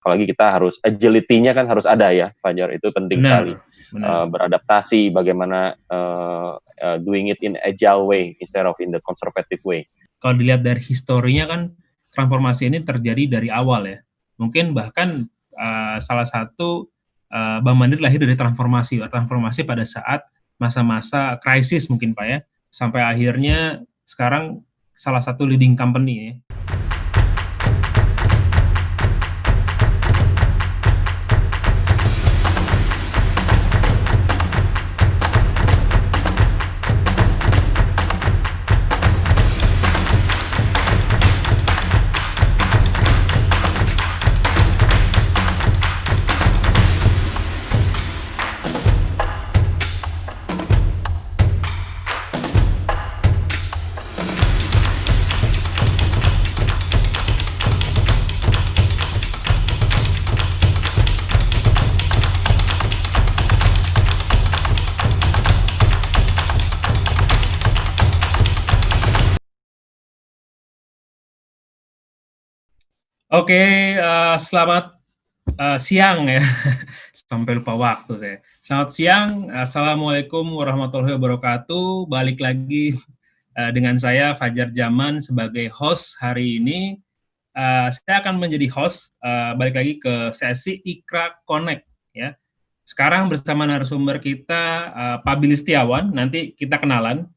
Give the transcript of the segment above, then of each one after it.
apalagi kita harus agility-nya kan harus ada ya, Fajar, itu penting sekali. Beradaptasi, bagaimana doing it in agile way instead of in the conservative way. Kalau dilihat dari historinya kan transformasi ini terjadi dari awal ya. Mungkin bahkan salah satu Bank Mandiri lahir dari transformasi pada saat masa-masa krisis mungkin Pak ya, sampai akhirnya sekarang salah satu leading company ya. Oke, selamat siang ya, sampai lupa waktu saya. Selamat siang, Assalamualaikum warahmatullahi wabarakatuh. Balik lagi dengan saya Fajar Zaman sebagai host hari ini. Saya akan menjadi host, balik lagi ke sesi Ikra Connect ya. Sekarang bersama narasumber kita Pak Billy Setiawan, nanti kita kenalan.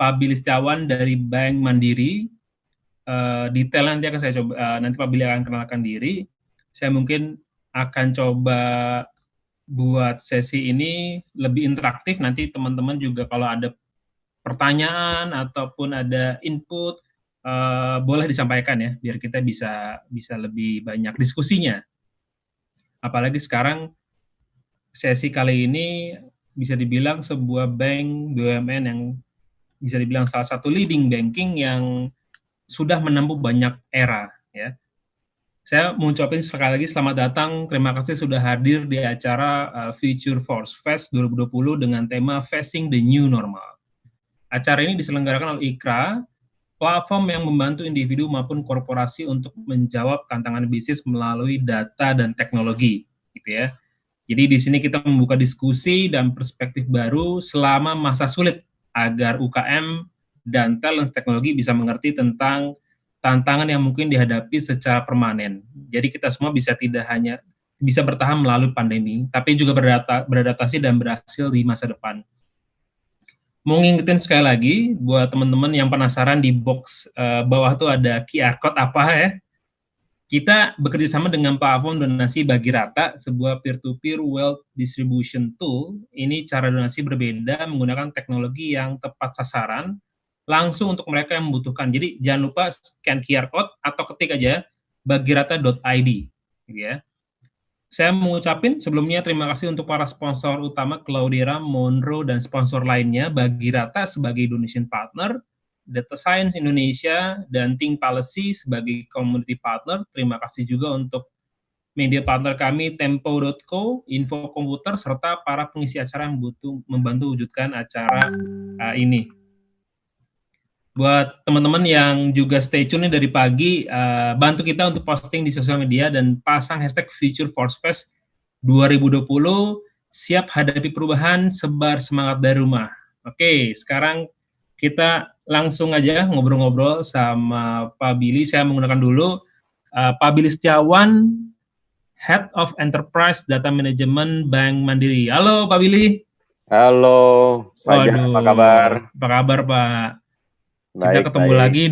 Pak Billy Setiawan dari Bank Mandiri. Detail nanti akan saya coba, nanti Pak Billy akan kenalkan diri. Saya mungkin akan coba buat sesi ini lebih interaktif, nanti teman-teman juga kalau ada pertanyaan ataupun ada input, boleh disampaikan ya, biar kita bisa lebih banyak diskusinya. Apalagi sekarang sesi kali ini bisa dibilang sebuah bank BUMN yang bisa dibilang salah satu leading banking yang sudah menempuh banyak era ya. Saya mau ucapin sekali lagi selamat datang, terima kasih sudah hadir di acara Future Force Fest 2020 dengan tema Facing the New Normal. Acara ini diselenggarakan oleh IKRA, platform yang membantu individu maupun korporasi untuk menjawab tantangan bisnis melalui data dan teknologi, gitu ya. Jadi di sini kita membuka diskusi dan perspektif baru selama masa sulit agar UKM dan talent teknologi bisa mengerti tentang tantangan yang mungkin dihadapi secara permanen. Jadi kita semua tidak hanya bisa bertahan melalui pandemi, tapi juga beradaptasi dan berhasil di masa depan. Mau ngingetin sekali lagi, buat teman-teman yang penasaran, di box bawah tuh ada QR Code apa ya. Kita bekerja sama dengan platform donasi bagi rata, sebuah peer-to-peer wealth distribution tool. Ini cara donasi berbeda menggunakan teknologi yang tepat sasaran, langsung untuk mereka yang membutuhkan. Jadi jangan lupa scan QR code atau ketik aja bagirata.id, gitu ya. Saya mengucapin sebelumnya terima kasih untuk para sponsor utama Cloudera, Monroe, dan sponsor lainnya, Bagirata sebagai Indonesian Partner, Data Science Indonesia, dan Think Policy sebagai Community Partner. Terima kasih juga untuk media partner kami, Tempo.co, Info Komputer, serta para pengisi acara yang membantu wujudkan acara ini. Buat teman-teman yang juga stay tune dari pagi, bantu kita untuk posting di sosial media dan pasang hashtag Future Force Fest 2020, siap hadapi perubahan, sebar semangat dari rumah. Oke, sekarang kita langsung aja ngobrol-ngobrol sama Pak Billy. Saya menggunakan dulu Pak Billy Setiawan, Head of Enterprise Data Management Bank Mandiri. Halo Pak Billy. Halo, Fajar, apa kabar? Apa kabar Pak? Kita ketemu lagi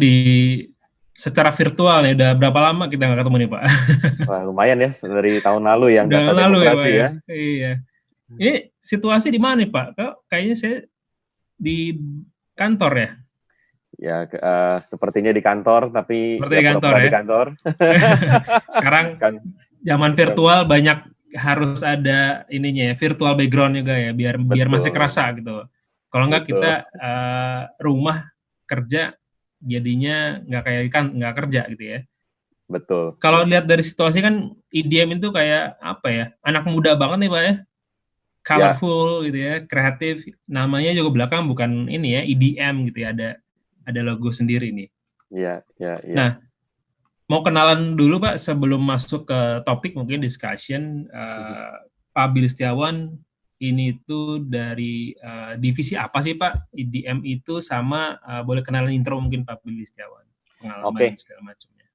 secara virtual nih. Udah berapa lama kita nggak ketemu nih Pak? Wah, lumayan ya, dari tahun lalu yang data demokrasi ya. Iya. Ini situasi di mana nih Pak? Kayaknya saya di kantor ya? Ya, sepertinya di kantor, tapi seperti di kantor. Sekarang zaman virtual banyak harus ada ininya ya, virtual background juga ya, biar masih kerasa gitu. Kalau nggak kita rumah kerja jadinya nggak kerja gitu ya. Betul. Kalau lihat dari situasi kan IDM itu kayak apa ya, anak muda banget nih Pak ya, colorful gitu ya, kreatif. Namanya juga belakang bukan ini ya, EDM gitu ya, ada logo sendiri nih. Iya. Nah, mau kenalan dulu Pak sebelum masuk ke topik mungkin discussion. Pak Billy Setiawan ini tuh dari divisi apa sih Pak? IDM itu sama boleh kenalan intro mungkin Pak Billy Setiawan, pengalaman segala macamnya.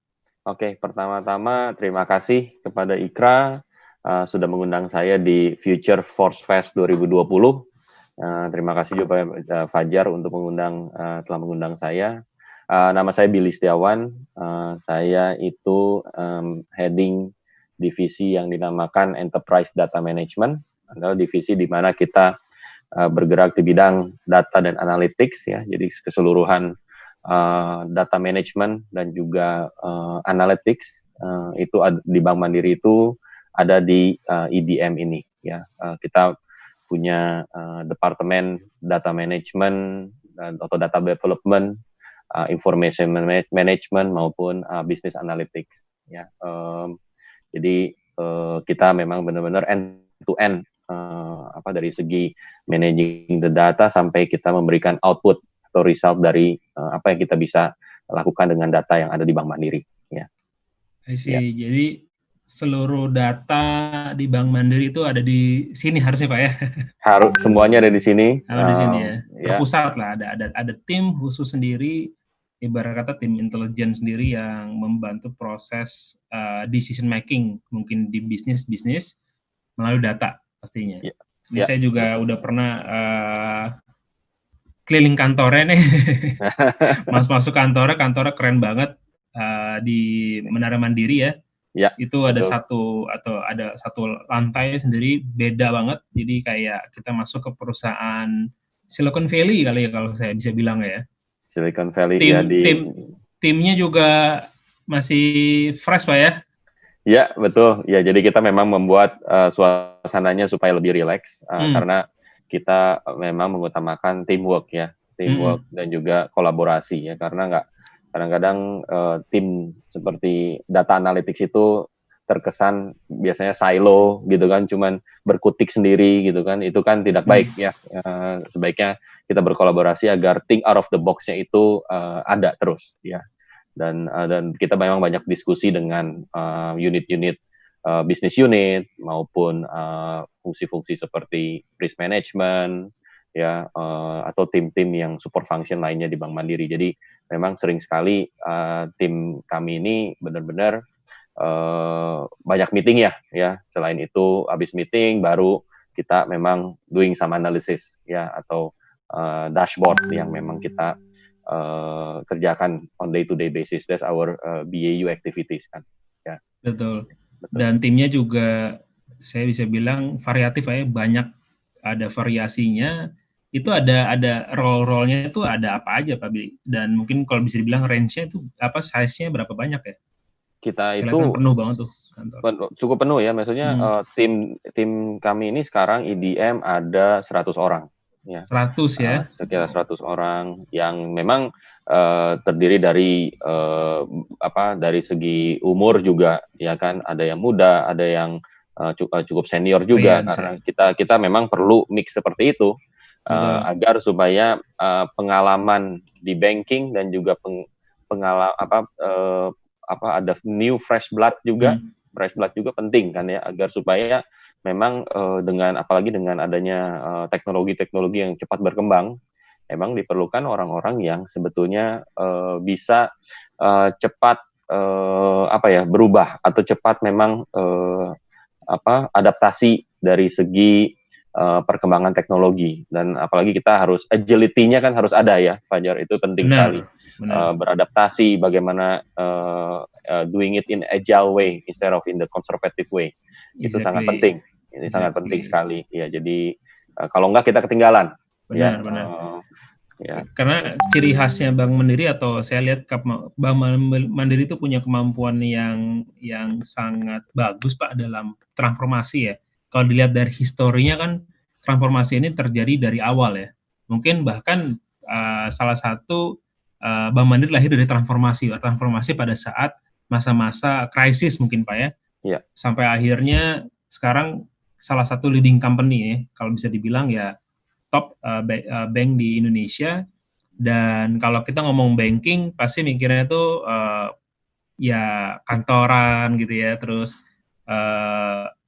Oke, pertama-tama terima kasih kepada Ikra sudah mengundang saya di Future Force Fest 2020. Terima kasih juga Fajar untuk telah mengundang saya. Nama saya Billy Setiawan. Saya itu heading divisi yang dinamakan Enterprise Data Management. Adalah divisi di mana kita bergerak di bidang data dan analytics ya. Jadi keseluruhan data management dan juga analytics itu di Bank Mandiri itu ada di IDM ini ya. Kita punya departemen data management atau data development, information management maupun business analytics ya. Jadi kita memang benar-benar end to end dari segi managing the data sampai kita memberikan output atau result dari apa yang kita bisa lakukan dengan data yang ada di Bank Mandiri ya. I see. Ya. Jadi seluruh data di Bank Mandiri itu ada di sini harusnya Pak ya? Harus semuanya ada di sini. Ada di sini ya. Terpusat lah, ada tim khusus sendiri, ibarat kata tim intelijen sendiri yang membantu proses decision making mungkin di bisnis melalui data pastinya. Ini saya juga udah pernah keliling kantornya nih. Mas masuk kantornya keren banget di Menara Mandiri ya. Ya, itu ada betul. ada satu lantai sendiri beda banget. Jadi kayak kita masuk ke perusahaan Silicon Valley kali ya kalau saya bisa bilang ya. Silicon Valley timnya juga masih fresh Pak ya. Ya, betul. Ya, jadi kita memang membuat suasananya supaya lebih rileks karena kita memang mengutamakan teamwork ya. Teamwork dan juga kolaborasi ya, karena kadang-kadang tim seperti data analytics itu terkesan biasanya silo gitu kan, cuman berkutik sendiri gitu kan, itu kan tidak baik ya. Sebaiknya kita berkolaborasi agar think out of the box-nya itu ada terus ya. Dan kita memang banyak diskusi dengan unit-unit business unit maupun fungsi-fungsi seperti risk management ya, atau tim-tim yang support function lainnya di Bank Mandiri. Jadi memang sering sekali tim kami ini benar-benar banyak meeting ya. Selain itu habis meeting baru kita memang doing some analysis ya, atau dashboard yang memang kita kerjakan on day-to-day basis. That's our BAU activities kan. Ya. Betul. Dan timnya juga saya bisa bilang variatif ya, banyak ada variasinya. Itu ada role-nya itu ada apa aja Pak Billy? Dan mungkin kalau bisa dibilang range-nya itu apa, size-nya berapa banyak ya? Kita itu penuh banget tuh kantor. Cukup penuh ya, maksudnya tim kami ini sekarang IDM ada 100 orang ya. 100 ya. Sekitar 100 orang yang memang terdiri dari dari segi umur juga ya kan, ada yang muda, ada yang cukup senior juga. Karena kita memang perlu mix seperti itu. Agar supaya pengalaman di banking dan juga ada new fresh blood juga. Fresh blood juga penting kan ya, agar supaya memang apalagi dengan adanya teknologi-teknologi yang cepat berkembang, memang diperlukan orang-orang yang sebetulnya bisa cepat berubah atau cepat memang adaptasi dari segi perkembangan teknologi. Dan apalagi kita harus agility-nya kan harus ada ya, Fajar, itu penting sekali. Beradaptasi bagaimana doing it in agile way instead of in the conservative way. Itu sangat penting. Ini sangat penting sekali. Ya, jadi kalau enggak kita ketinggalan. Benar. Ya. Karena ciri khasnya Bank Mandiri, atau saya lihat Bank Mandiri itu punya kemampuan yang sangat bagus Pak dalam transformasi ya. Kalau dilihat dari historinya kan transformasi ini terjadi dari awal ya. Mungkin bahkan salah satu Bank Mandiri lahir dari transformasi pada saat masa-masa krisis mungkin Pak ya. Ya. Sampai akhirnya sekarang salah satu leading company ya, kalau bisa dibilang ya top bank di Indonesia. Dan kalau kita ngomong banking pasti mikirnya itu ya kantoran gitu ya, terus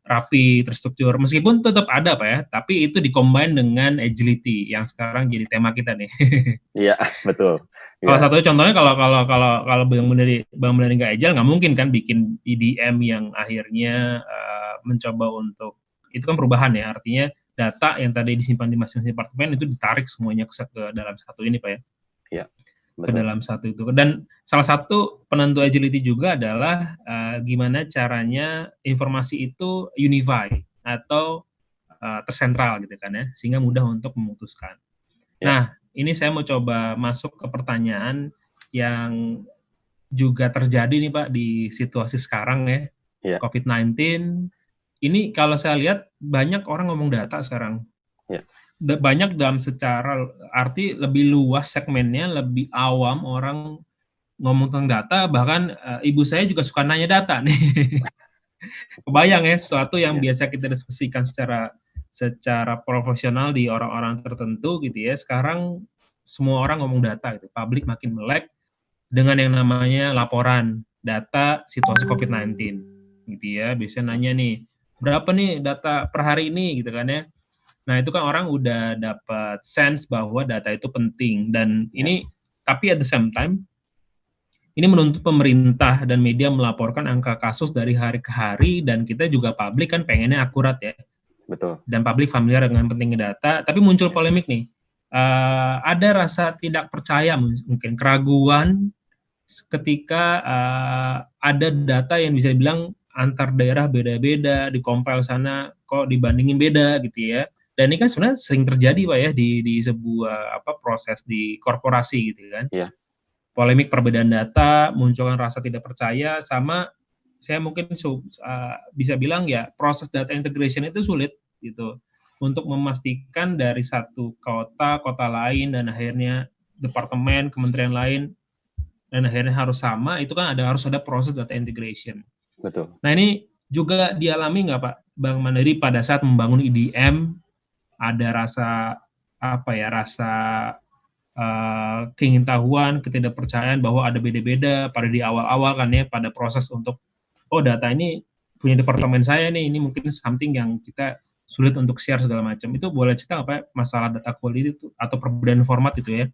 rapi, terstruktur. Meskipun tetap ada Pak ya, tapi itu dikombin dengan agility yang sekarang jadi tema kita nih. Iya, betul. Salah Iya, satu contohnya kalau Bang Benerin nggak agile nggak mungkin kan bikin EDM yang akhirnya mencoba untuk itu kan perubahan ya, artinya data yang tadi disimpan di masing-masing departemen itu ditarik semuanya ke dalam satu ini Pak ya, iya, ke betul. dalam satu itu. Dan salah satu penentu agility juga adalah gimana caranya informasi itu unify atau tersentral gitu kan ya, sehingga mudah untuk memutuskan. Ya, Nah, ini saya mau coba masuk ke pertanyaan yang juga terjadi nih Pak di situasi sekarang ya, ya, COVID-19. Ini kalau saya lihat banyak orang ngomong data sekarang. ya, Banyak dalam secara arti lebih luas segmennya, lebih awam orang ngomong tentang data, bahkan ibu saya juga suka nanya data nih. Kebayang ya, sesuatu yang ya, biasa kita diskusikan secara secara profesional di orang-orang tertentu gitu ya, sekarang semua orang ngomong data gitu, publik makin melek dengan yang namanya laporan data situasi COVID-19 gitu ya. Biasanya nanya nih, berapa nih data per hari ini gitu kan ya. Nah, itu kan orang udah dapat sense bahwa data itu penting dan ya, ini tapi at the same time ini menuntut pemerintah dan media melaporkan angka kasus dari hari ke hari dan kita juga publik kan pengennya akurat ya betul. dan publik familiar dengan pentingnya data, tapi muncul polemik nih. Ada rasa tidak percaya mungkin keraguan ketika ada data yang bisa dibilang antar daerah beda-beda, di-compile sana kok dibandingin beda gitu ya. Dan ini kan sebenarnya sering terjadi Pak ya di sebuah proses di korporasi gitu kan. Ya, Polemik perbedaan data, munculkan rasa tidak percaya sama saya mungkin bisa bilang ya proses data integration itu sulit gitu untuk memastikan dari satu kota lain dan akhirnya departemen kementerian lain dan akhirnya harus sama, itu kan harus ada proses data integration. betul. Nah ini juga dialami nggak Pak Bang Mandiri pada saat membangun IDM, ada rasa rasa keingintahuan, ketidakpercayaan bahwa ada beda-beda pada di awal-awal kan ya, pada proses untuk data ini punya departemen saya nih, ini mungkin something yang kita sulit untuk share segala macam. Itu boleh cerita apa ya, masalah data quality itu atau perbedaan format itu ya,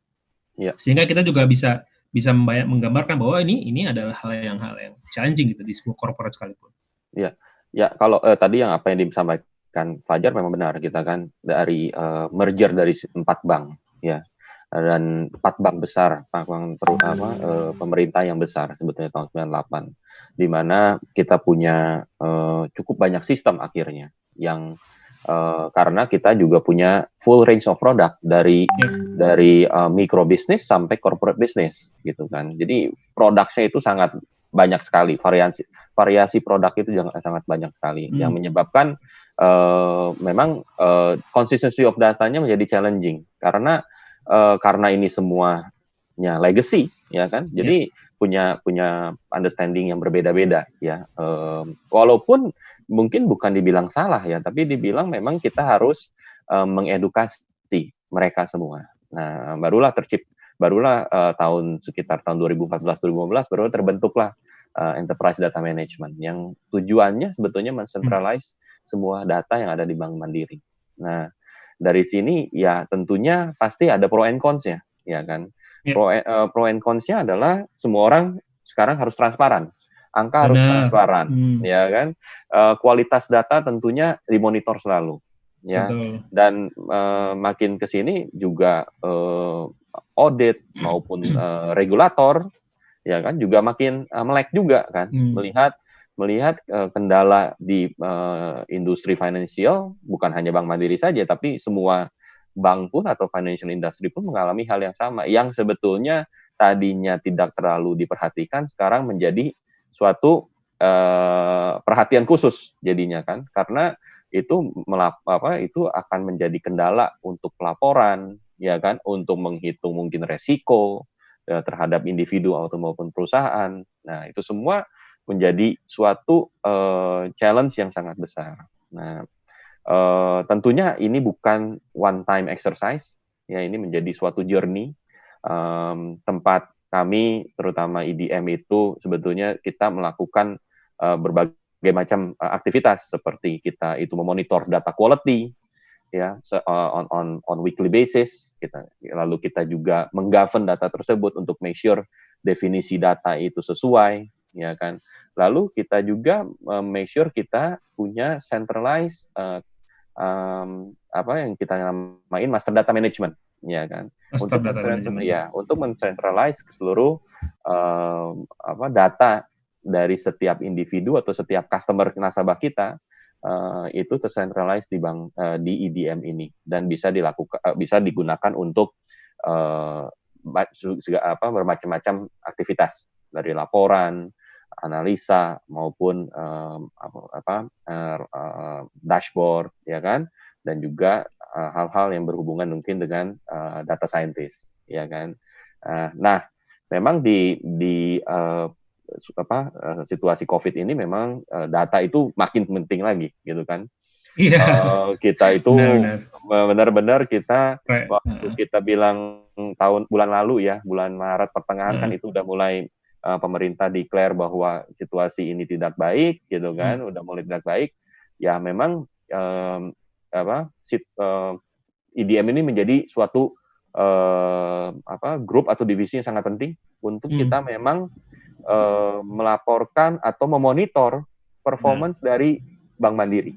Ya, sehingga kita juga bisa bisa menggambarkan bahwa ini adalah hal yang challenging gitu di sebuah corporate sekalipun. ya, ya. Kalau tadi yang apa yang disampaikan Fajar memang benar. Kita kan dari merger dari 4 bank, ya, dan 4 bank besar, pemerintah yang besar sebetulnya tahun 98, di mana kita punya cukup banyak sistem akhirnya yang karena kita juga punya full range of product dari micro business sampai corporate business gitu kan. Jadi produknya itu sangat banyak sekali, variasi produk itu sangat banyak sekali yang menyebabkan memang consistency of datanya menjadi challenging karena ini semuanya legacy ya kan. Jadi punya understanding yang berbeda-beda ya. Walaupun mungkin bukan dibilang salah ya, tapi dibilang memang kita harus mengedukasi mereka semua. Nah, barulah sekitar tahun 2014-2015 baru terbentuklah Enterprise Data Management yang tujuannya sebetulnya mencentralize semua data yang ada di Bank Mandiri. Nah, dari sini ya tentunya pasti ada pro and cons-nya, ya kan. Pro and cons-nya adalah semua orang sekarang harus transparan. Angka harus transparan, ya kan. Kualitas data tentunya dimonitor selalu, ya. Betul. Dan makin ke sini juga audit maupun regulator, ya kan, juga makin melek juga kan, melihat kendala di industri financial, bukan hanya Bank Mandiri saja, tapi semua bank pun atau financial industry pun mengalami hal yang sama, yang sebetulnya tadinya tidak terlalu diperhatikan, sekarang menjadi suatu perhatian khusus jadinya kan, karena itu itu akan menjadi kendala untuk pelaporan, ya kan, untuk menghitung mungkin resiko terhadap individu atau maupun perusahaan. Nah, itu semua menjadi suatu challenge yang sangat besar. Nah, tentunya ini bukan one time exercise, ya, ini menjadi suatu journey, tempat kami terutama EDM itu sebetulnya kita melakukan berbagai macam aktivitas seperti kita itu memonitor data quality ya on weekly basis kita, lalu kita juga menggovern data tersebut untuk make sure definisi data itu sesuai, ya kan. Lalu kita juga make sure kita punya centralized apa yang kita namain master data management, ya kan. Untuk mencentralize seluruh data dari setiap individu atau setiap customer nasabah kita itu tercentralize di di EDM ini dan bisa digunakan untuk bermacam-macam aktivitas dari laporan, analisa maupun dashboard, ya kan, dan juga hal-hal yang berhubungan mungkin dengan data scientist, ya kan. Nah, memang di situasi COVID ini memang data itu makin penting lagi, gitu kan. Kita itu benar-benar kita waktu kita bilang bulan lalu ya, bulan Maret pertengahan kan itu udah mulai pemerintah declare bahwa situasi ini tidak baik, gitu kan, udah mulai tidak baik. Ya memang EDM ini menjadi suatu grup atau divisi yang sangat penting untuk kita memang melaporkan atau memonitor performance dari Bank Mandiri.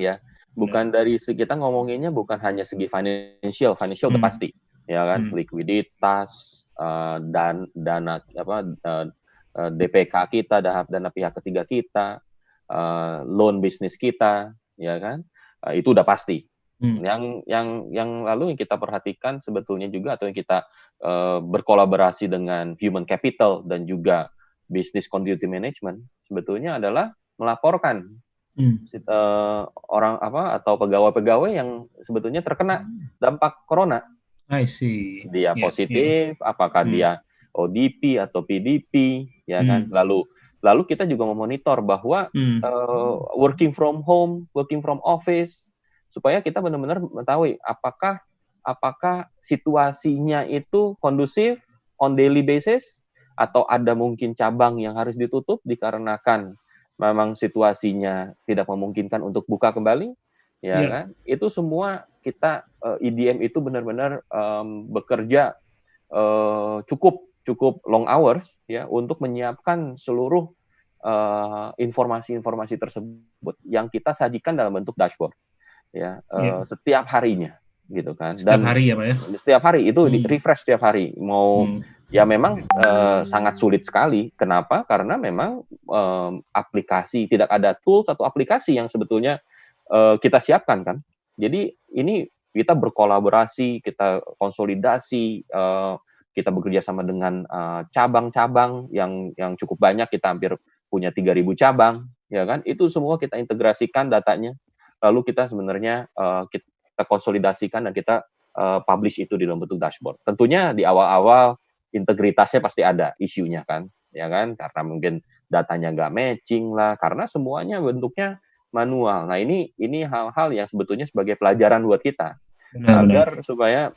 Ya, bukan dari kita ngomonginnya bukan hanya segi financial udah pasti, ya kan, likuiditas, dana DPK kita, dana pihak ketiga kita, loan bisnis kita, ya kan, itu udah pasti. Yang lalu yang kita perhatikan sebetulnya juga atau yang kita berkolaborasi dengan human capital dan juga business continuity management sebetulnya adalah melaporkan orang atau pegawai-pegawai yang sebetulnya terkena dampak corona. I see. Dia positif, apakah dia ODP atau PDP, ya kan? Lalu kita juga memonitor bahwa working from home, working from office, supaya kita benar-benar mengetahui apakah situasinya itu kondusif on daily basis atau ada mungkin cabang yang harus ditutup dikarenakan memang situasinya tidak memungkinkan untuk buka kembali, ya kan? Itu semua kita EDM itu benar-benar bekerja cukup long hours ya untuk menyiapkan seluruh informasi-informasi tersebut yang kita sajikan dalam bentuk dashboard ya setiap harinya gitu kan. Setiap hari ya Pak ya? Setiap hari itu di-refresh setiap hari. Ya memang sangat sulit sekali. Kenapa? Karena memang aplikasi, tidak ada tools atau aplikasi yang sebetulnya kita siapkan kan. Jadi ini kita berkolaborasi, kita konsolidasi, kita bekerja sama dengan cabang-cabang yang cukup banyak, kita hampir punya 3.000 cabang, ya kan? Itu semua kita integrasikan datanya. Lalu kita sebenarnya kita konsolidasikan dan kita publish itu di dalam bentuk dashboard. Tentunya di awal-awal integritasnya pasti ada isunya kan, ya kan? Karena mungkin datanya nggak matching lah, karena semuanya bentuknya manual. Nah ini hal-hal yang sebetulnya sebagai pelajaran buat kita agar supaya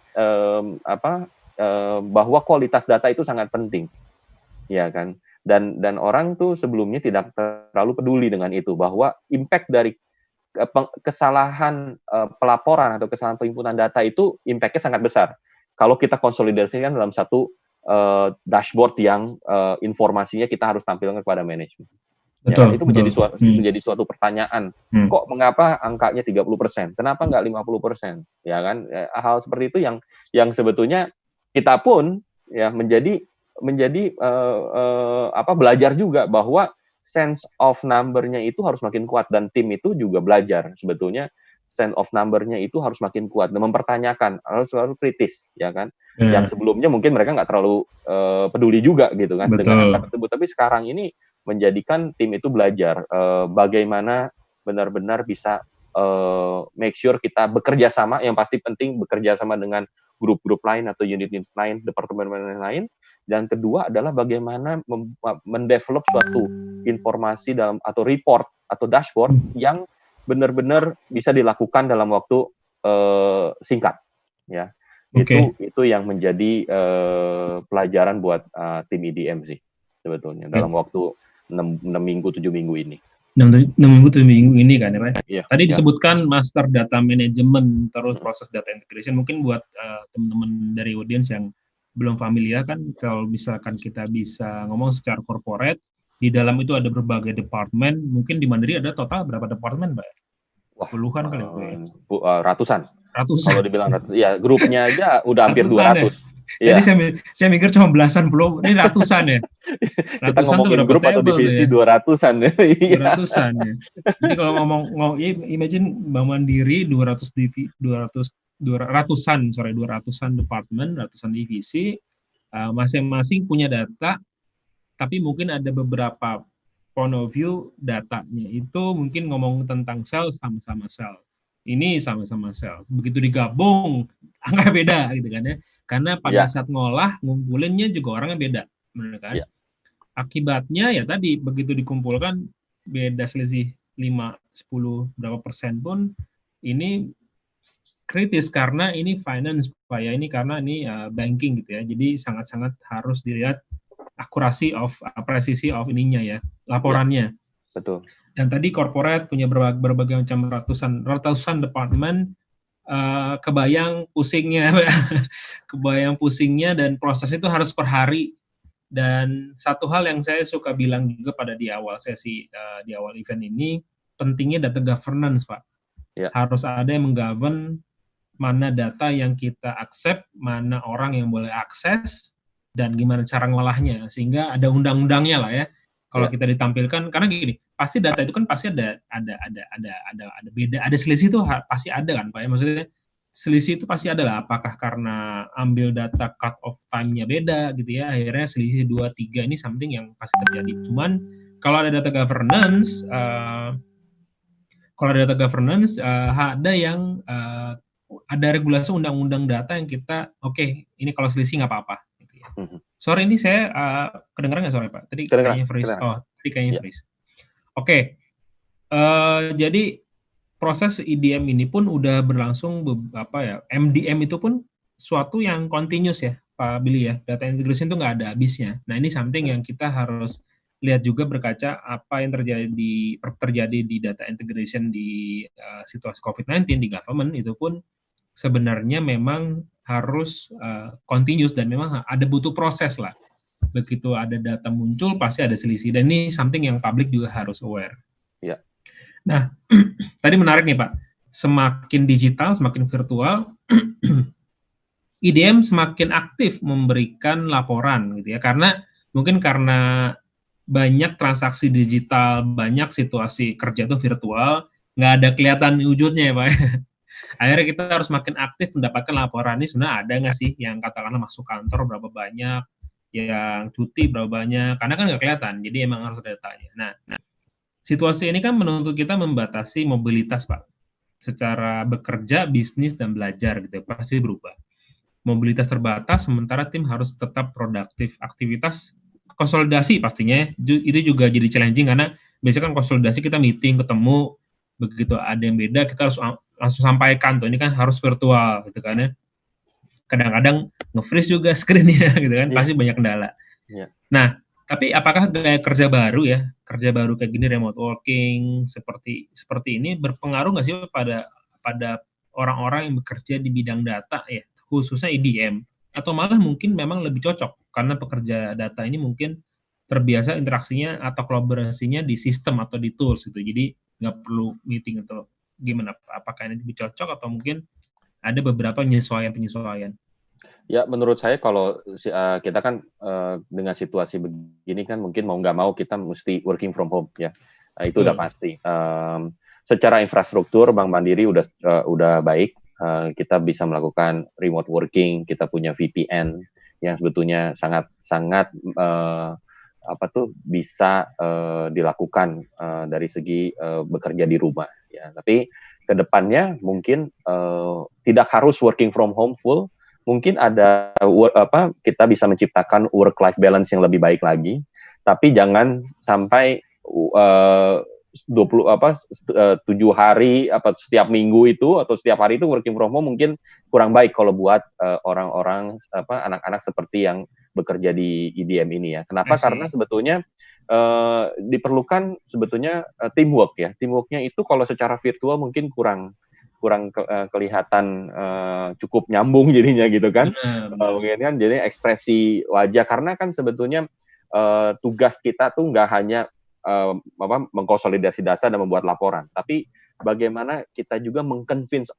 bahwa kualitas data itu sangat penting, ya kan? Dan orang tuh sebelumnya tidak terlalu peduli dengan itu, bahwa impact dari kesalahan pelaporan atau kesalahan penginputan data itu impact-nya sangat besar. Kalau kita konsolidasikan dalam satu dashboard yang informasinya kita harus tampilkan kepada manajemen. Ya, itu menjadi suatu pertanyaan. Kok mengapa angkanya 30%? Kenapa nggak 50%? Ya kan? Hal seperti itu yang sebetulnya kita pun ya menjadi belajar juga bahwa sense of number-nya itu harus makin kuat, dan tim itu juga belajar sebetulnya sense of number-nya itu harus makin kuat dan mempertanyakan, harus selalu kritis, ya kan? Yang sebelumnya mungkin mereka nggak terlalu peduli juga gitu kan dengan angka tersebut, tapi sekarang ini menjadikan tim itu belajar bagaimana benar-benar bisa make sure kita bekerja sama, yang pasti penting bekerja sama dengan grup-grup lain atau unit-unit lain, departemen lain. Dan kedua adalah bagaimana mendevelop suatu informasi dalam atau report atau dashboard yang benar-benar bisa dilakukan dalam waktu singkat, ya. Itu yang menjadi pelajaran buat tim EDM sih sebetulnya dalam waktu 6 minggu 7 minggu ini. 6 minggu 7 minggu ini kan ya Pak? Yeah, tadi disebutkan master data management, terus proses data integration. Mungkin buat teman-teman dari audience yang belum familiar kan, kalau misalkan kita bisa ngomong secara corporate, di dalam itu ada berbagai departemen. Mungkin di Mandiri ada total berapa departemen Pak? Wah, puluhan kali ratusan. Kalau dibilang ratusan, ya grupnya aja udah hampir 200. Ya. Jadi saya mikir cuma belasan, belum, ini ratusan ya. Kita ngomongin grup atau divisi ya? 200-an ya. 200-an ya. Jadi kalau ngomong imagine Bank Mandiri 200-an departemen, ratusan divisi, masing-masing punya data, tapi mungkin ada beberapa point of view datanya itu mungkin ngomong tentang sel sama-sama sel. Ini sama-sama sel. Begitu digabung, angka beda gitu kan ya. Karena pada saat ngolah, ngumpulinnya juga orangnya beda. Benar kan? Akibatnya ya tadi, begitu dikumpulkan, beda selisih 5, 10, berapa persen pun, ini kritis karena ini finance, Pak ya. Ini karena ini banking gitu ya. Jadi sangat-sangat harus dilihat presisi of ininya ya, laporannya. Betul. Dan tadi corporate punya berbagai macam ratusan departemen, kebayang pusingnya dan proses itu harus per hari. Dan satu hal yang saya suka bilang juga pada di awal sesi, di awal event ini, pentingnya data governance, Pak. Harus ada yang menggovern mana data yang kita accept, mana orang yang boleh akses, dan gimana cara ngolahnya, sehingga ada undang-undangnya lah ya. Kalau kita ditampilkan, karena gini, pasti data itu kan pasti ada beda, ada selisih itu pasti ada kan Pak ya. Maksudnya selisih itu pasti ada lah, apakah karena ambil data cut off time-nya beda gitu ya, akhirnya selisih 2-3 ini something yang pasti terjadi. Cuman kalau ada data governance, ada yang ada regulasi undang-undang data yang kita ini kalau selisih nggak apa-apa. Sore ini saya kedengeran nggak sore Pak? Tadi kayaknya freeze. Tadi kayaknya freeze. Jadi proses EDM ini pun udah berlangsung MDM itu pun suatu yang continuous ya Pak Billy ya. Data integration itu nggak ada habisnya. Nah ini something yang kita harus lihat juga, berkaca apa yang terjadi di data integration di situasi COVID-19 di government, itu pun sebenarnya memang harus continuous dan memang ada butuh proses lah. Begitu ada data muncul pasti ada selisih, dan ini something yang publik juga harus aware. Ya. Nah, tadi menarik nih Pak, semakin digital, semakin virtual, EDM semakin aktif memberikan laporan gitu ya, karena banyak transaksi digital, banyak situasi kerja itu virtual, nggak ada kelihatan wujudnya ya Pak. Akhirnya kita harus makin aktif mendapatkan laporan, ini sebenarnya ada nggak sih yang katakanlah masuk kantor berapa banyak, yang cuti berapa banyak, karena kan nggak kelihatan, jadi emang harus ada datanya. Nah, situasi ini kan menuntut kita membatasi mobilitas Pak, secara bekerja, bisnis, dan belajar gitu, pasti berubah. Mobilitas terbatas, sementara tim harus tetap produktif. Aktivitas konsolidasi pastinya, itu juga jadi challenging, karena biasanya kan konsolidasi kita meeting, ketemu, begitu ada yang beda, kita harus langsung sampaikan tuh, ini kan harus virtual gitu kan ya. Kadang-kadang nge-freeze juga screen-nya gitu kan, pasti banyak kendala. Nah, tapi apakah gaya kerja baru kayak gini, remote working seperti ini berpengaruh nggak sih pada orang-orang yang bekerja di bidang data ya, khususnya EDM, atau malah mungkin memang lebih cocok karena pekerja data ini mungkin terbiasa interaksinya atau kolaborasinya di sistem atau di tools gitu, jadi nggak perlu meeting atau gimana? Apakah ini lebih cocok atau mungkin ada beberapa penyesuaian? Ya, menurut saya kalau kita kan dengan situasi begini kan mungkin mau nggak mau kita mesti working from home ya, itu udah pasti. Secara infrastruktur Bank Mandiri udah baik, kita bisa melakukan remote working, kita punya VPN yang sebetulnya sangat bisa dilakukan dari segi bekerja di rumah ya. Tapi kedepannya mungkin tidak harus working from home full, mungkin ada kita bisa menciptakan work life balance yang lebih baik lagi, tapi jangan sampai 7 hari setiap minggu itu atau setiap hari itu working from home mungkin kurang baik kalau buat orang-orang anak-anak seperti yang bekerja di EDM ini ya. Kenapa? Karena sebetulnya diperlukan sebetulnya teamwork ya. Teamworknya itu kalau secara virtual mungkin kurang kelihatan cukup nyambung jadinya gitu kan. Mungkin kan jadi ekspresi wajah, karena kan sebetulnya tugas kita tuh nggak hanya mengkonsolidasi data dan membuat laporan, tapi bagaimana kita juga mengconvince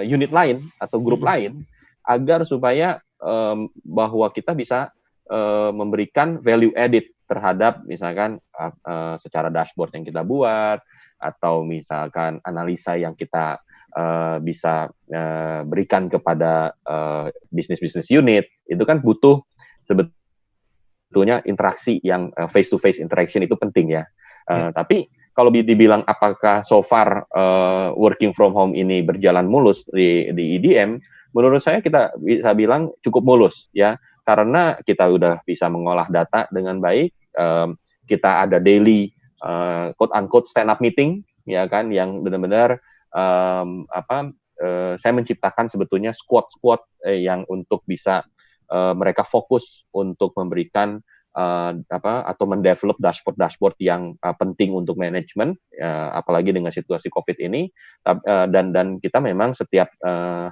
unit lain atau grup lain agar supaya bahwa kita bisa memberikan value added terhadap misalkan secara dashboard yang kita buat, atau misalkan analisa yang kita bisa berikan kepada bisnis unit. Itu kan butuh sebetulnya interaksi yang face-to-face interaction itu penting ya. Tapi kalau dibilang apakah so far working from home ini berjalan mulus di EDM, menurut saya kita bisa bilang cukup mulus ya. Karena kita udah bisa mengolah data dengan baik, kita ada daily quote unquote stand up meeting ya kan, yang benar-benar saya menciptakan sebetulnya squad yang untuk bisa mereka fokus untuk memberikan atau mendevelop dashboard yang penting untuk manajemen, apalagi dengan situasi COVID ini, dan kita memang setiap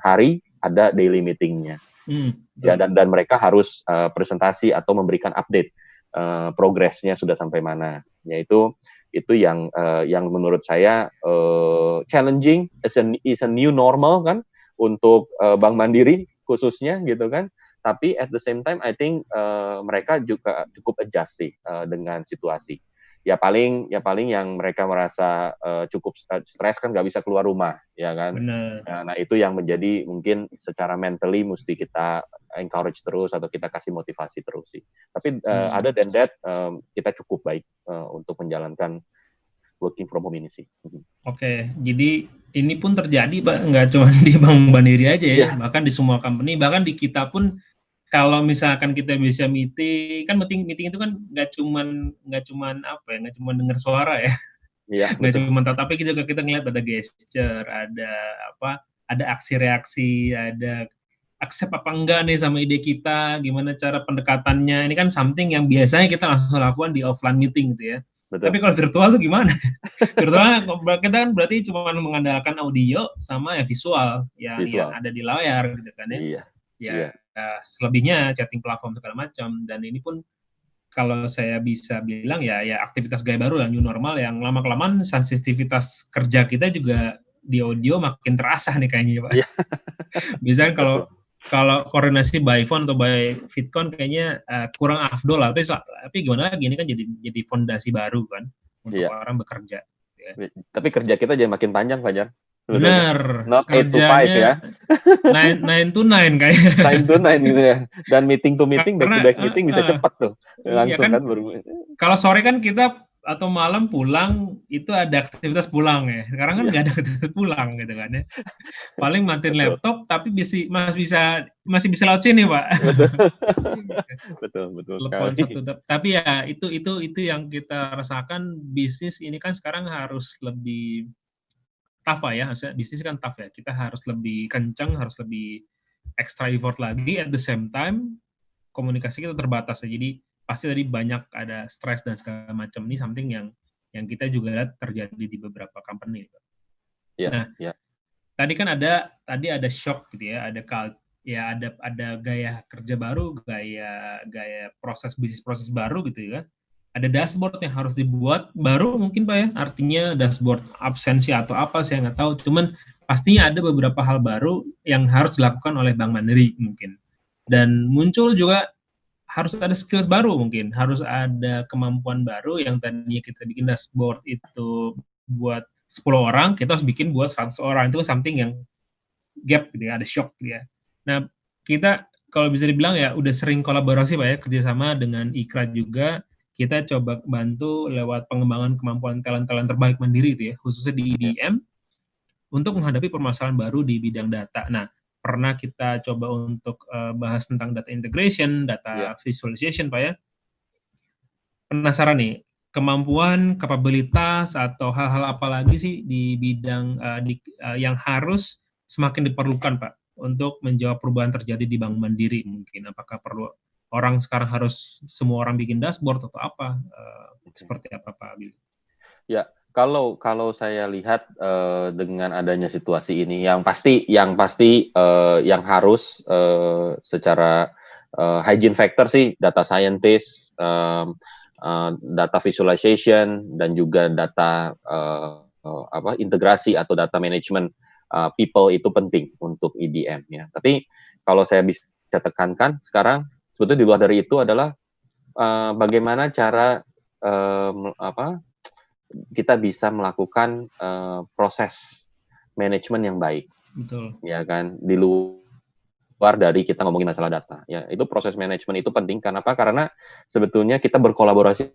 hari ada daily meetingnya. Ya, dan mereka harus presentasi atau memberikan update progresnya sudah sampai mana. Yaitu yang menurut saya challenging, is a new normal kan untuk Bank Mandiri khususnya gitu kan. Tapi at the same time I think mereka juga cukup adjust sih dengan situasi. Ya paling yang mereka merasa cukup stres kan nggak bisa keluar rumah ya kan. Nah itu yang menjadi mungkin secara mentally mesti kita encourage terus atau kita kasih motivasi terus sih. Tapi other than that kita cukup baik untuk menjalankan working from home ini sih. Oke, jadi ini pun terjadi nggak cuma di Bank Mandiri aja ya, bahkan di semua company, bahkan di kita pun. Kalau misalkan kita bisa meeting, kan meeting itu kan nggak cuman dengar suara ya. Iya. Nggak cuma, tapi kita ngeliat ada gesture, ada aksi reaksi, ada accept apa enggak nih sama ide kita, gimana cara pendekatannya. Ini kan something yang biasanya kita langsung lakukan di offline meeting gitu ya. Betul. Tapi kalau virtual tuh gimana? Virtual kita kan berarti cuma mengandalkan audio sama ya visual yang ada di layar gitu kan ya. Iya. Selebihnya chatting platform segala macam, dan ini pun kalau saya bisa bilang ya aktivitas gaya baru yang new normal, yang lama-kelamaan sensitivitas kerja kita juga di audio makin terasa nih kayaknya Pak. Biasanya kalau koordinasi by phone atau by vidcon kayaknya kurang afdol lah, tapi gimana lagi, ini kan jadi fondasi baru kan untuk orang bekerja. Ya. Tapi kerja kita jadi makin panjang Fajar. Benar. Not 8 to 5 ya. 9 to 9 kayaknya. 9 to 9 gitu ya. Dan meeting to meeting, back to back meeting bisa cepat tuh. Langsung kan kalau sore kan kita atau malam pulang itu ada aktivitas pulang ya. Sekarang kan nggak ada aktivitas pulang gitu kan ya. Paling matiin laptop tapi masih bisa lewat sini Pak. Betul sekali. Tapi ya itu yang kita rasakan, bisnis ini kan sekarang harus lebih tough ya, maksudnya bisnis kan tough ya, kita harus lebih kencang, harus lebih extra effort lagi, at the same time komunikasi kita terbatas ya, jadi pasti tadi banyak ada stres dan segala macam, ini something yang kita juga lihat terjadi di beberapa company. Tadi kan ada shock gitu ya, ada gaya kerja baru, gaya proses baru gitu ya. Ada dashboard yang harus dibuat baru mungkin Pak ya, artinya dashboard absensi atau apa saya nggak tahu, cuman pastinya ada beberapa hal baru yang harus dilakukan oleh Bank Mandiri mungkin, dan muncul juga harus ada skills baru mungkin, harus ada kemampuan baru yang tadinya kita bikin dashboard itu buat 10 orang, kita harus bikin buat 100 orang, itu something yang gap gitu ya, ada shock gitu ya. Nah kita kalau bisa dibilang ya udah sering kolaborasi Pak ya, kerjasama dengan IKRA juga. Kita coba bantu lewat pengembangan kemampuan talent-talent terbaik Mandiri itu ya, khususnya di EDM, untuk menghadapi permasalahan baru di bidang data. Nah, pernah kita coba untuk bahas tentang data integration, data visualization Pak ya. Penasaran nih, kemampuan, kapabilitas, atau hal-hal apa lagi sih di bidang yang harus semakin diperlukan, Pak, untuk menjawab perubahan terjadi di Bank Mandiri mungkin? Apakah perlu orang sekarang harus semua orang bikin dashboard atau apa? Seperti apa, Pak Billy? Ya, kalau saya lihat dengan adanya situasi ini, yang pasti yang harus secara hygiene factor sih data scientist, data visualization dan juga data integrasi atau data management people itu penting untuk EDM ya. Tapi kalau saya bisa tekankan sekarang sebetulnya di luar dari itu adalah bagaimana cara kita bisa melakukan proses manajemen yang baik. Betul. Ya kan, di luar dari kita ngomongin masalah data. Ya, itu proses manajemen itu penting. Kenapa? Karena sebetulnya kita berkolaborasi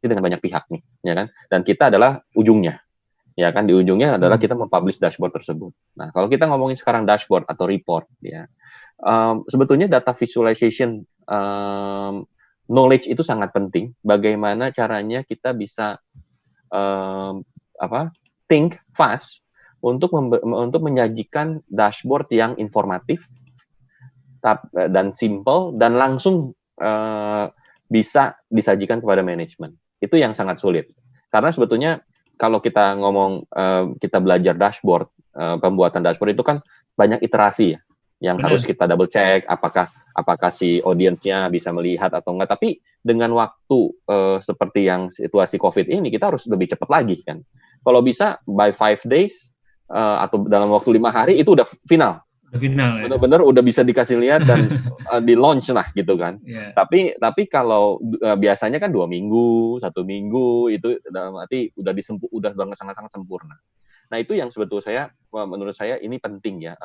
dengan banyak pihak nih, ya kan? Dan kita adalah ujungnya. Ya kan, di ujungnya adalah kita mempublish dashboard tersebut. Nah, kalau kita ngomongin sekarang dashboard atau report, ya, sebetulnya data visualization knowledge itu sangat penting. Bagaimana caranya kita bisa think fast untuk menyajikan dashboard yang informatif dan simple dan langsung bisa disajikan kepada manajemen. Itu yang sangat sulit. Karena sebetulnya kalau kita ngomong kita belajar dashboard, pembuatan dashboard itu kan banyak iterasi ya, yang harus kita double check apakah si audiensnya bisa melihat atau enggak. Tapi dengan waktu seperti yang situasi COVID ini, kita harus lebih cepat lagi kan. Kalau bisa by 5 days atau dalam waktu 5 hari itu udah final. Udah final ya. Benar-benar udah bisa dikasih lihat dan di launch lah gitu kan. Yeah. Tapi kalau biasanya kan 2 minggu, 1 minggu itu dalam arti udah sangat-sangat sempurna. Nah itu yang sebetulnya menurut saya ini penting ya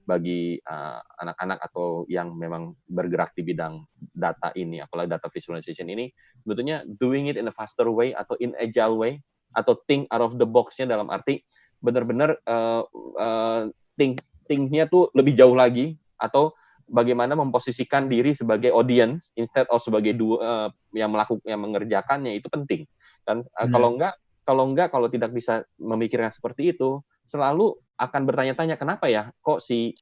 bagi anak-anak atau yang memang bergerak di bidang data ini, apalagi data visualization ini, sebetulnya doing it in a faster way atau in agile way atau think out of the box-nya dalam arti benar-benar think-nya tuh lebih jauh lagi atau bagaimana memposisikan diri sebagai audience instead of sebagai yang mengerjakannya itu penting. Dan kalau tidak bisa memikirkan seperti itu, selalu akan bertanya-tanya kenapa ya kok si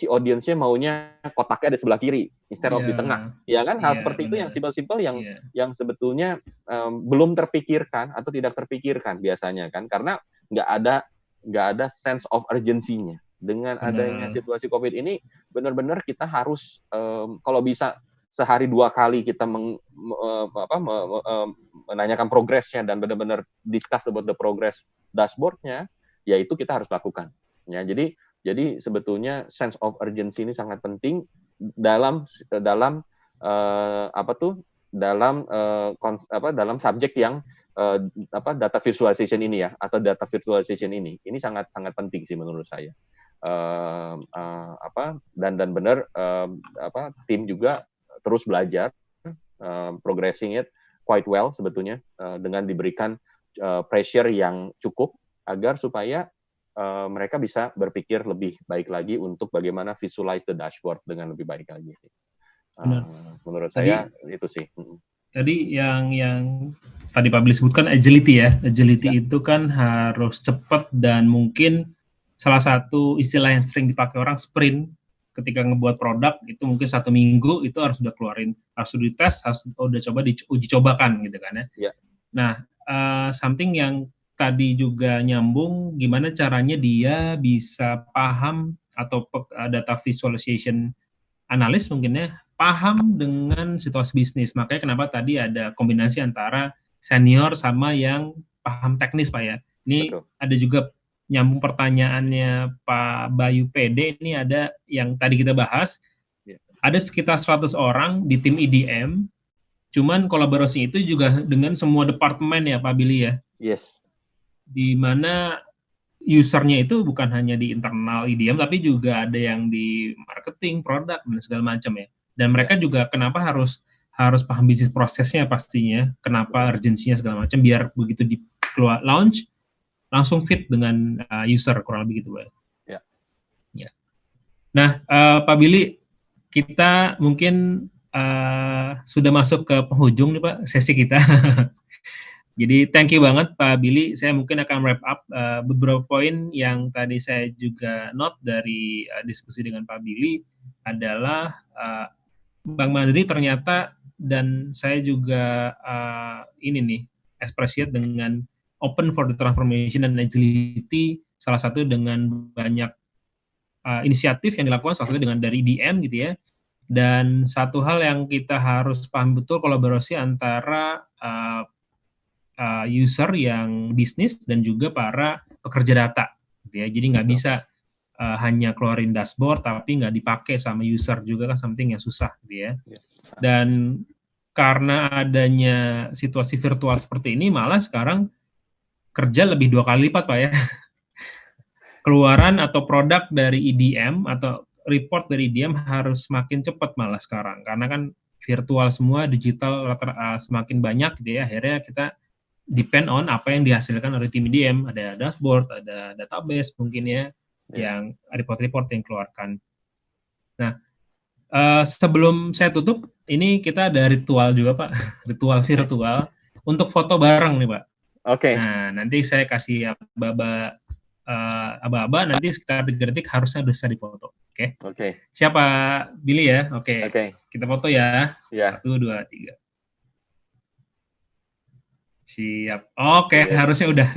audiensnya maunya kotaknya ada sebelah kiri instead of di tengah, ya kan? Hal seperti itu yang simpel-simpel yang sebetulnya belum terpikirkan atau tidak terpikirkan biasanya kan, karena nggak ada sense of urgency-nya. Dengan adanya situasi COVID ini, benar-benar kita harus kalau bisa sehari 2 kali kita menanyakan progresnya dan benar-benar discuss about the progress dashboard-nya, ya itu kita harus lakukan. Ya, jadi sebetulnya sense of urgency ini sangat penting dalam subjek yang data visualization ini ya, atau data virtualization ini sangat penting sih menurut saya. Dan benar tim juga terus belajar, progressing it quite well sebetulnya dengan diberikan pressure yang cukup agar supaya mereka bisa berpikir lebih baik lagi untuk bagaimana visualize the dashboard dengan lebih baik lagi sih. Menurut saya itu sih. Tadi yang tadi Pak Billy sebutkan agility ya. Agility itu kan harus cepat dan mungkin salah satu istilah yang sering dipakai orang sprint. Ketika ngebuat produk itu mungkin 1 minggu itu harus udah keluarin, harus dites, harus udah coba diuji cobakan gitu kan ya. Yeah. Nah, something yang tadi juga nyambung, gimana caranya dia bisa paham atau data visualization analis mungkin ya, paham dengan situasi bisnis. Makanya kenapa tadi ada kombinasi antara senior sama yang paham teknis Pak ya. Ini betul. Ada juga nyambung pertanyaannya Pak Bayu PD, ini ada yang tadi kita bahas, ada sekitar 100 orang di tim EDM, cuman kolaborasi itu juga dengan semua departemen ya Pak Billy ya? Yes. Di mana usernya itu bukan hanya di internal EDM, tapi juga ada yang di marketing, produk, dan segala macam ya. Dan mereka juga kenapa harus paham bisnis prosesnya pastinya, kenapa urgensinya segala macam, biar begitu di keluar launch, langsung fit dengan user, kurang lebih gitu, Pak. Ya. Nah, Pak Billy, kita mungkin sudah masuk ke penghujung nih Pak sesi kita. Jadi thank you banget Pak Billy. Saya mungkin akan wrap up beberapa poin yang tadi saya juga note dari diskusi dengan Pak Billy adalah Bank Mandiri ternyata, dan saya juga ini nih appreciate dengan open for the transformation and agility, salah satu dengan banyak inisiatif yang dilakukan, salah satu dengan dari DM gitu ya. Dan satu hal yang kita harus paham betul, kolaborasi antara user yang bisnis dan juga para pekerja data gitu ya. Jadi nggak bisa hanya keluarin dashboard tapi nggak dipakai sama user juga, kan something yang susah gitu ya. Dan karena adanya situasi virtual seperti ini, malah sekarang kerja lebih 2 kali lipat Pak ya. Keluaran atau produk dari EDM atau report dari EDM harus makin cepat malah sekarang, karena kan virtual semua, digital semakin banyak gitu ya. Akhirnya kita depend on apa yang dihasilkan oleh tim EDM, ada dashboard, ada database mungkin ya, yang report-report yang keluarkan. Nah, sebelum saya tutup, ini kita ada ritual juga Pak, ritual virtual untuk foto bareng nih Pak. Oke. Nah, nanti saya kasih aba-aba, nanti sekitar 3 detik harusnya bisa difoto. Oke? Oke. Siapa? Billy ya? Oke. Kita foto ya. Ya. 1, 2, 3. Siap. Oke, harusnya udah.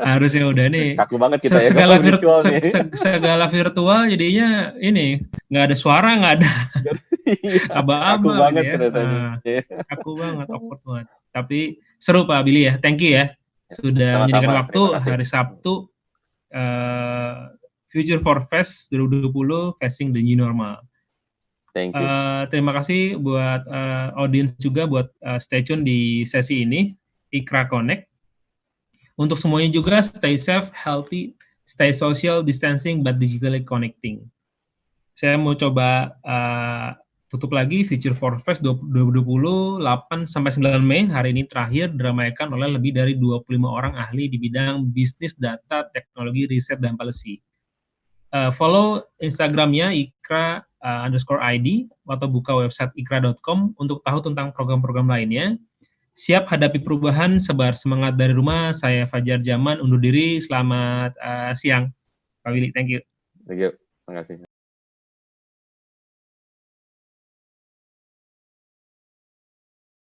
Harusnya udah nih. Kaku banget kita ya. Segala virtual jadinya ini nggak ada suara, nggak ada aba-aba. Kaku banget ya. rasanya. Kaku banget, awkward banget. Tapi seru Pak Billy ya. Thank you ya. Sudah menyediakan waktu hari Sabtu. Future for Fest 2020 Facing the New Normal. Thank you. Terima kasih buat audiens juga, buat stay tune di sesi ini, ICRA Connect. Untuk semuanya juga, stay safe, healthy, stay social distancing, but digitally connecting. Saya mau coba tutup lagi Future for Fest 2020, 8-9 Mei, hari ini terakhir, diramaikan oleh lebih dari 25 orang ahli di bidang bisnis, data, teknologi, riset, dan policy. Follow Instagramnya ikra_id atau buka website ikra.com untuk tahu tentang program-program lainnya. Siap hadapi perubahan, sebar semangat dari rumah. Saya Fajar Zaman, undur diri. Selamat siang. Pak Willy, thank you. Thank you. Terima kasih.